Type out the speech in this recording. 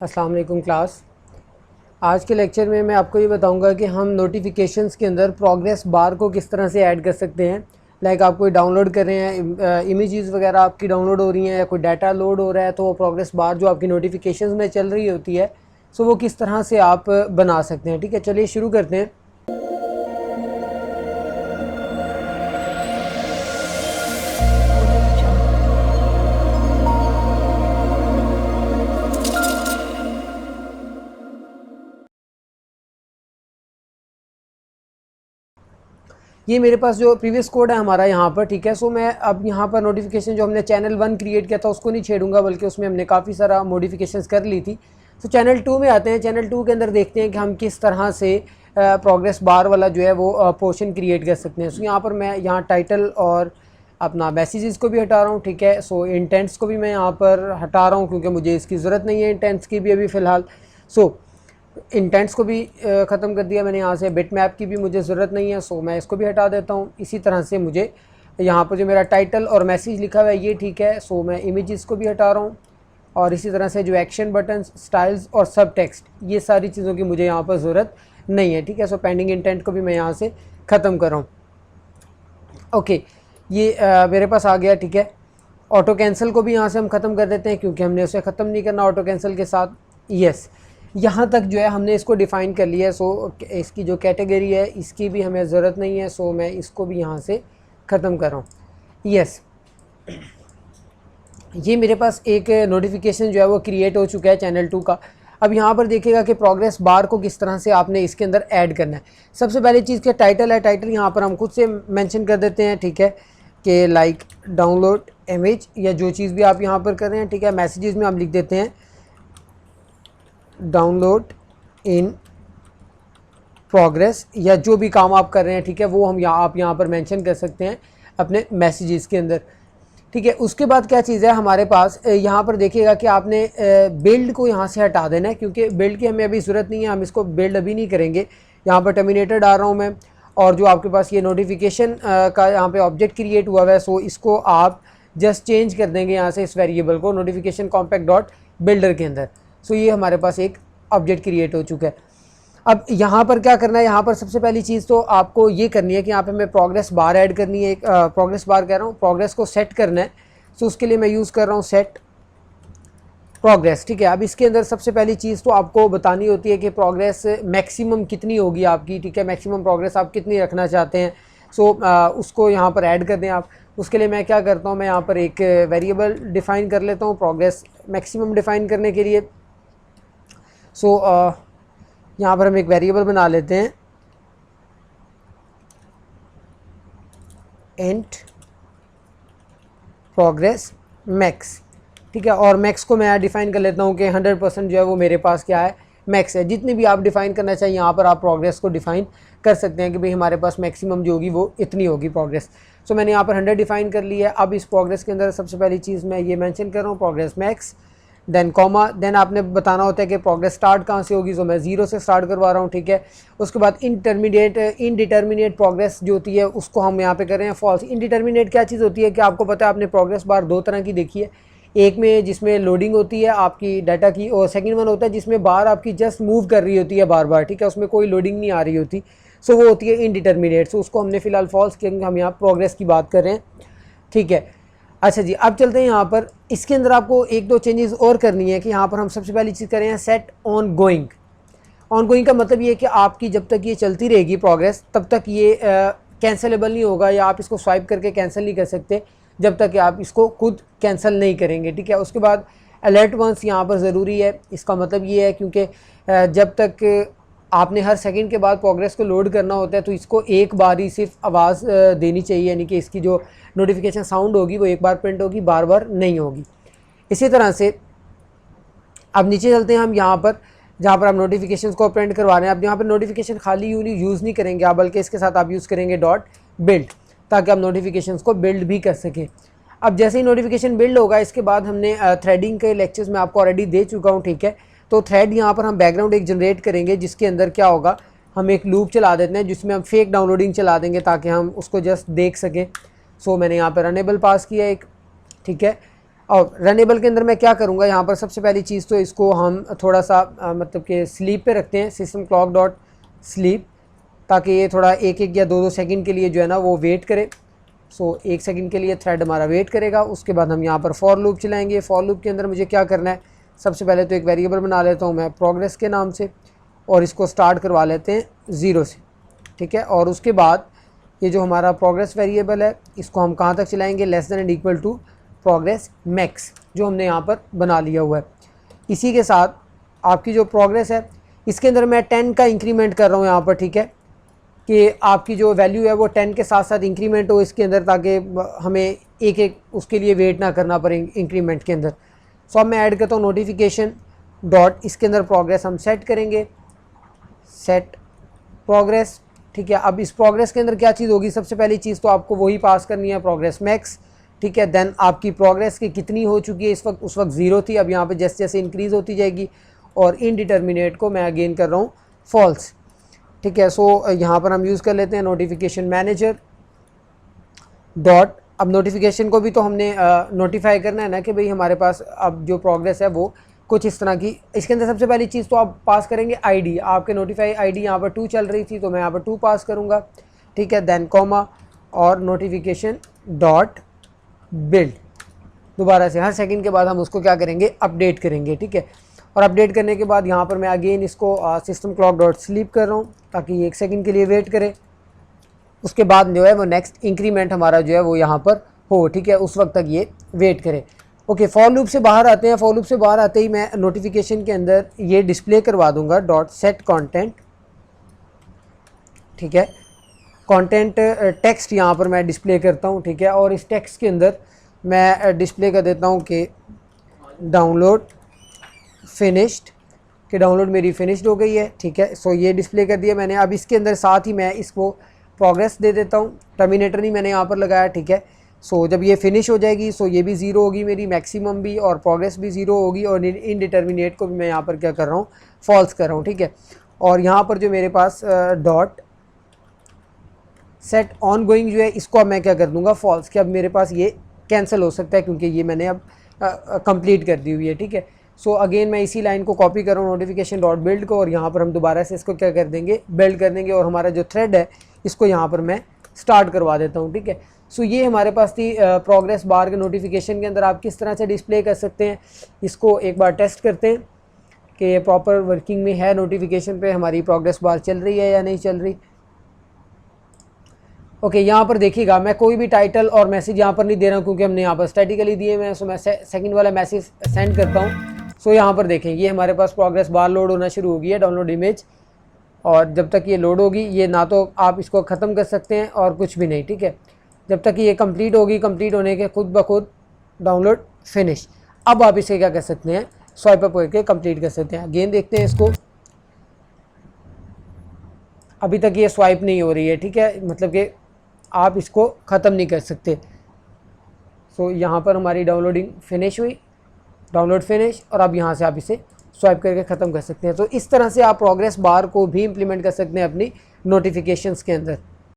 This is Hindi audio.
अस्सलाम वालेकुम क्लास। आज के लेक्चर में मैं आपको ये बताऊंगा कि हम नोटिफिकेशंस के अंदर प्रोग्रेस बार को किस तरह से ऐड कर सकते हैं। लाइक आप कोई डाउनलोड कर रहे हैं, इमेजेस वगैरह आपकी डाउनलोड हो रही हैं या कोई डाटा लोड हो रहा है, तो वो प्रोग्रेस बार जो आपकी नोटिफिकेशंस में चल रही होती है, सो वो किस तरह से आप बना सकते हैं। ठीक है, चलिए शुरू करते हैं। ये मेरे पास जो प्रीवियस कोड है हमारा यहाँ पर, ठीक है। सो मैं अब यहाँ पर नोटिफिकेशन जो हमने चैनल 1 क्रिएट किया था उसको नहीं छेड़ूंगा, बल्कि उसमें हमने काफ़ी सारा मॉडिफिकेशंस कर ली थी। तो चैनल 2 में आते हैं। चैनल 2 के अंदर देखते हैं कि हम किस तरह से प्रोग्रेस बार वाला जो है वो पोर्शन क्रिएट कर सकते हैं। सो यहाँ पर मैं यहाँ टाइटल और अपना मैसेजेस को भी हटा रहा हूँ, ठीक है। सो इंटेंट्स को भी मैं यहाँ पर हटा रहा हूँ क्योंकि मुझे इसकी ज़रूरत नहीं है इंटेंट्स की भी अभी फ़िलहाल। सो इंटेंट्स को भी ख़त्म कर दिया मैंने यहाँ से। बिट मैप की भी मुझे ज़रूरत नहीं है, सो मैं इसको भी हटा देता हूँ। इसी तरह से मुझे यहाँ पर जो मेरा टाइटल और मैसेज लिखा हुआ है ये ठीक है, सो मैं इमेजेस को भी हटा रहा हूँ। और इसी तरह से जो एक्शन बटन, स्टाइल्स और सब टेक्स्ट, ये सारी चीज़ों की मुझे यहाँ पर ज़रूरत नहीं है, ठीक है। सो पेंडिंग इंटेंट को भी मैं यहाँ से ख़त्म कर रहा हूँ। ओके, ये मेरे पास आ गया, ठीक है। ऑटो कैंसिल को भी यहाँ से हम ख़त्म कर देते हैं क्योंकि हमने उसे ख़त्म नहीं करना ऑटो कैंसिल के साथ। यस, यहाँ तक जो है हमने इसको डिफ़ाइन कर लिया है। सो इसकी जो कैटेगरी है इसकी भी हमें ज़रूरत नहीं है, सो मैं इसको भी यहाँ से ख़त्म कर रहा हूँ। यस, ये मेरे पास एक नोटिफिकेशन जो है वो क्रिएट हो चुका है चैनल 2 का। अब यहाँ पर देखिएगा कि प्रोग्रेस बार को किस तरह से आपने इसके अंदर ऐड करना है। सबसे पहली चीज़ के टाइटल है। टाइटल यहाँ पर हम खुद से मेंशन कर देते हैं, ठीक है, कि लाइक डाउनलोड इमेज या जो चीज़ भी आप यहाँ पर कर रहे हैं, ठीक है। मैसेजेस में हम लिख देते हैं डाउनलोड इन प्रोग्रेस, या जो भी काम आप कर रहे हैं, ठीक है, वो हम आप यहाँ पर मेंशन कर सकते हैं अपने मैसेजेस के अंदर, ठीक है। उसके बाद क्या चीज़ है हमारे पास, यहाँ पर देखिएगा कि आपने बिल्ड को यहाँ से हटा देना है क्योंकि बिल्ड की हमें अभी ज़रूरत नहीं है, हम इसको बिल्ड अभी नहीं करेंगे। यहाँ पर टर्मिनेटर डाल रहा हूँ मैं, और जो आपके पास ये नोटिफिकेशन का यहाँ पे ऑब्जेक्ट क्रिएट हुआ है, सो इसको आप जस्ट चेंज कर देंगे यहाँ से इस वेरिएबल को नोटिफिकेशन कॉम्पैक्ट डॉट बिल्डर के अंदर। सो ये हमारे पास एक ऑब्जेक्ट क्रिएट हो चुका है। अब यहाँ पर क्या करना है, यहाँ पर सबसे पहली चीज़ तो आपको ये करनी है कि यहाँ पे हमें प्रोग्रेस बार ऐड करनी है। एक प्रोग्रेस बार कह रहा हूँ, प्रोग्रेस को सेट करना है। सो उसके लिए मैं यूज़ कर रहा हूँ सेट प्रोग्रेस, ठीक है। अब इसके अंदर सबसे पहली चीज़ तो आपको बतानी होती है कि प्रोग्रेस मैक्सिमम कितनी होगी आपकी, ठीक है। मैक्सिमम प्रोग्रेस आप कितनी रखना चाहते हैं, सो उसको यहाँ पर ऐड कर दें आप। उसके लिए मैं क्या करता हूँ, मैं यहाँ पर एक वेरिएबल डिफ़ाइन कर लेता हूँ प्रोग्रेस मैक्सिमम डिफ़ाइन करने के लिए। सो यहाँ पर हम एक वेरिएबल बना लेते हैं इंट प्रोग्रेस मैक्स, ठीक है। और मैक्स को मैं डिफ़ाइन कर लेता हूँ कि 100% जो है वो मेरे पास क्या है, मैक्स है। जितनी भी आप डिफ़ाइन करना चाहिए यहाँ पर आप प्रोग्रेस को डिफ़ाइन कर सकते हैं कि भाई हमारे पास मैक्सिमम जो होगी वो इतनी होगी प्रोग्रेस। सो मैंने यहाँ पर 100 डिफ़ाइन कर लिया है। अब इस प्रोग्रेस के अंदर सबसे पहली चीज़ मैं ये मेंशन कर रहा हूँ progress max, then comma, then आपने बताना होता है कि प्रोग्रेस स्टार्ट कहाँ से होगी। सो मैं 0 से स्टार्ट करवा रहा हूँ, ठीक है। उसके बाद इनडिटर्मिनेट प्रोग्रेस जो होती है उसको हम यहाँ पे कर रहे हैं फॉल्स। इनडिटर्मिनेट क्या चीज़ होती है कि आपको पता है, आपने प्रोग्रेस बार दो तरह की देखी है, एक में जिसमें लोडिंग होती है आपकी डाटा की, और सेकंड वन होता है जिसमें बार आपकी जस्ट मूव कर रही होती है बार बार, ठीक है, उसमें कोई लोडिंग नहीं आ रही होती। सो वो होती है इनडिटर्मिनेट। सो उसको हमने फ़िलहाल फॉल्स किया क्योंकि हम यहाँ प्रोग्रेस की बात कर रहे हैं, ठीक है। अच्छा जी, अब चलते हैं यहाँ पर। इसके अंदर आपको एक दो चेंजेस और करनी है कि यहाँ पर हम सबसे पहली चीज़ करें set on going. On going का मतलब ये है कि आपकी जब तक ये चलती रहेगी प्रोग्रेस तब तक ये कैंसिलेबल नहीं होगा, या आप इसको स्वाइप करके कैंसिल नहीं कर सकते जब तक कि आप इसको खुद कैंसिल नहीं करेंगे, ठीक है। उसके बाद अलर्ट वंस यहाँ पर ज़रूरी है। इसका मतलब ये है क्योंकि जब तक आपने हर सेकंड के बाद प्रोग्रेस को लोड करना होता है तो इसको एक बार ही सिर्फ आवाज़ देनी चाहिए, यानी कि इसकी जो नोटिफिकेशन साउंड होगी वो एक बार प्रिंट होगी, बार बार नहीं होगी। इसी तरह से अब नीचे चलते हैं हम यहाँ पर, जहाँ पर आप नोटिफिकेशन को प्रिंट करवा रहे हैं। अब यहाँ पर नोटिफिकेशन खाली यूज़ नहीं करेंगे आप, बल्कि इसके साथ आप यूज़ करेंगे डॉट बिल्ड, ताकि आप नोटिफिकेशन को बिल्ड भी कर सकें। अब जैसे ही नोटिफिकेशन बिल्ड होगा, इसके बाद हमने थ्रेडिंग के लेक्चर्स में आपको ऑलरेडी दे चुका हूँ, ठीक है। तो थ्रेड यहाँ पर हम बैकग्राउंड एक जनरेट करेंगे जिसके अंदर क्या होगा, हम एक लूप चला देते हैं जिसमें हम फेक डाउनलोडिंग चला देंगे ताकि हम उसको जस्ट देख सकें। सो मैंने यहाँ पर रनेबल पास किया एक, ठीक है। और रनेबल के अंदर मैं क्या करूँगा, यहाँ पर सबसे पहली चीज़ तो इसको हम थोड़ा सा मतलब कि स्लीप पे रखते हैं, सिस्टम क्लॉक डॉट स्लीप, ताकि ये थोड़ा 1-1 या 2-2 सेकंड के लिए जो है ना वो वेट करे। सो 1 सेकंड के लिए थ्रेड हमारा वेट करेगा। उसके बाद हम यहाँ पर फॉर लूप चलाएंगे। फॉर लूप के अंदर मुझे क्या करना है, सबसे पहले तो एक वेरिएबल बना लेता हूँ मैं प्रोग्रेस के नाम से, और इसको स्टार्ट करवा लेते हैं 0 से, ठीक है। और उसके बाद ये जो हमारा प्रोग्रेस वेरिएबल है इसको हम कहाँ तक चलाएंगे, less than and equal to progress max, जो हमने यहाँ पर बना लिया हुआ है। इसी के साथ आपकी जो प्रोग्रेस है इसके अंदर मैं 10 का इंक्रीमेंट कर रहा हूँ यहाँ पर, ठीक है, कि आपकी जो वैल्यू है वो 10 के साथ साथ इंक्रीमेंट हो इसके अंदर, ताकि हमें एक एक उसके लिए वेट ना करना पड़े इंक्रीमेंट के अंदर। सो अब मैं ऐड करता हूँ नोटिफिकेशन डॉट, इसके अंदर प्रोग्रेस हम सेट करेंगे, सेट प्रोग्रेस, ठीक है। अब इस प्रोग्रेस के अंदर क्या चीज़ होगी, सबसे पहली चीज़ तो आपको वही पास करनी है, प्रोग्रेस मैक्स, ठीक है। देन आपकी प्रोग्रेस की कितनी हो चुकी है इस वक्त, उस वक्त 0 थी, अब यहाँ पे जैसे जैसे इंक्रीज़ होती जाएगी। और इनडिटर्मिनेट को मैं अगेन कर रहा हूँ फॉल्स, ठीक है। सो यहाँ पर हम यूज़ कर लेते हैं नोटिफिकेशन मैनेजर डॉट, अब नोटिफिकेशन को भी तो हमने नोटिफाई करना है ना कि भाई हमारे पास अब जो प्रोग्रेस है वो कुछ इस तरह की। इसके अंदर सबसे पहली चीज़ तो आप पास करेंगे आईडी, आपके नोटिफाई आईडी यहाँ पर 2 चल रही थी तो मैं यहाँ पर 2 पास करूँगा, ठीक है। देन कॉमा और नोटिफिकेशन डॉट बिल्ड, दोबारा से हर सेकंड के बाद हम उसको क्या करेंगे, अपडेट करेंगे, ठीक है। और अपडेट करने के बाद यहाँ पर मैं अगेन इसको सिस्टम क्लॉक डॉट स्लीप कर रहा हूँ ताकि ये 1 सेकंड के लिए वेट करे। उसके बाद जो है वो नेक्स्ट इंक्रीमेंट हमारा जो है वो यहाँ पर हो, ठीक है, उस वक्त तक ये वेट करे। ओके, फॉर लूप से बाहर आते हैं। फॉर लूप से बाहर आते ही मैं नोटिफिकेशन के अंदर ये डिस्प्ले करवा दूंगा डॉट सेट कंटेंट, ठीक है। कंटेंट टेक्स्ट यहाँ पर मैं डिस्प्ले करता हूँ, ठीक है। और इस टेक्स्ट के अंदर मैं डिस्प्ले कर देता हूँ कि डाउनलोड फिनिश्ड, कि डाउनलोड मेरी फिनिश्ड हो गई है, ठीक है। सो ये डिस्प्ले कर दिया मैंने। अब इसके अंदर साथ ही मैं इसको प्रोग्रेस दे देता हूँ, टर्मिनेटर नहीं मैंने यहाँ पर लगाया, ठीक है। सो जब ये फिनिश हो जाएगी सो ये भी 0 होगी मेरी, मैक्सिमम भी, और प्रोग्रेस भी 0 होगी, और इनडिटर्मिनेट को भी मैं यहाँ पर क्या कर रहा हूँ, फॉल्स कर रहा हूँ, ठीक है। और यहाँ पर जो मेरे पास डॉट सेट ऑन गोइंग जो है इसको अब मैं क्या कर दूँगा, फॉल्स, कि अब मेरे पास ये कैंसिल हो सकता है क्योंकि ये मैंने अब कंप्लीट कर दी हुई है, ठीक है। सो अगेन मैं इसी लाइन को कॉपी कर रहा हूँ नोटिफिकेशन डॉट बिल्ड को, और यहाँ पर हम दोबारा से इसको क्या कर देंगे, बिल्ड कर देंगे, और हमारा जो थ्रेड है इसको यहाँ पर मैं स्टार्ट करवा देता हूँ, ठीक है। सो ये हमारे पास थी प्रोग्रेस बार के नोटिफिकेशन के अंदर आप किस तरह से डिस्प्ले कर सकते हैं। इसको एक बार टेस्ट करते हैं कि प्रॉपर वर्किंग में है, नोटिफिकेशन पे हमारी प्रोग्रेस बार चल रही है या नहीं चल रही। ओके, यहाँ पर देखिएगा मैं कोई भी टाइटल और मैसेज यहाँ पर नहीं दे रहा हूँ क्योंकि हमने यहाँ पर स्टैटिकली दिए हुए हैं। सो मैं सेकंड वाला मैसेज सेंड करता हूँ। सो यहाँ पर देखें ये हमारे पास प्रोग्रेस बार लोड होना शुरू हो गई है, डाउनलोड इमेज, और जब तक ये लोड होगी ये ना तो आप इसको ख़त्म कर सकते हैं और कुछ भी नहीं, ठीक है। जब तक ये कंप्लीट होगी, कंप्लीट होने के खुद ब खुद डाउनलोड फिनिश। अब आप इसे क्या कर सकते हैं, स्वाइप अप करके कंप्लीट कर सकते हैं। अगेन देखते हैं इसको, अभी तक ये स्वाइप नहीं हो रही है, ठीक है, मतलब कि आप इसको ख़त्म नहीं कर सकते। सो यहाँ पर हमारी डाउनलोडिंग फिनिश हुई, डाउनलोड फिनिश, और अब यहाँ से आप इसे स्वाइप करके ख़त्म कर सकते हैं। तो इस तरह से आप प्रोग्रेस बार को भी इम्प्लीमेंट कर सकते हैं अपनी नोटिफिकेशंस के अंदर।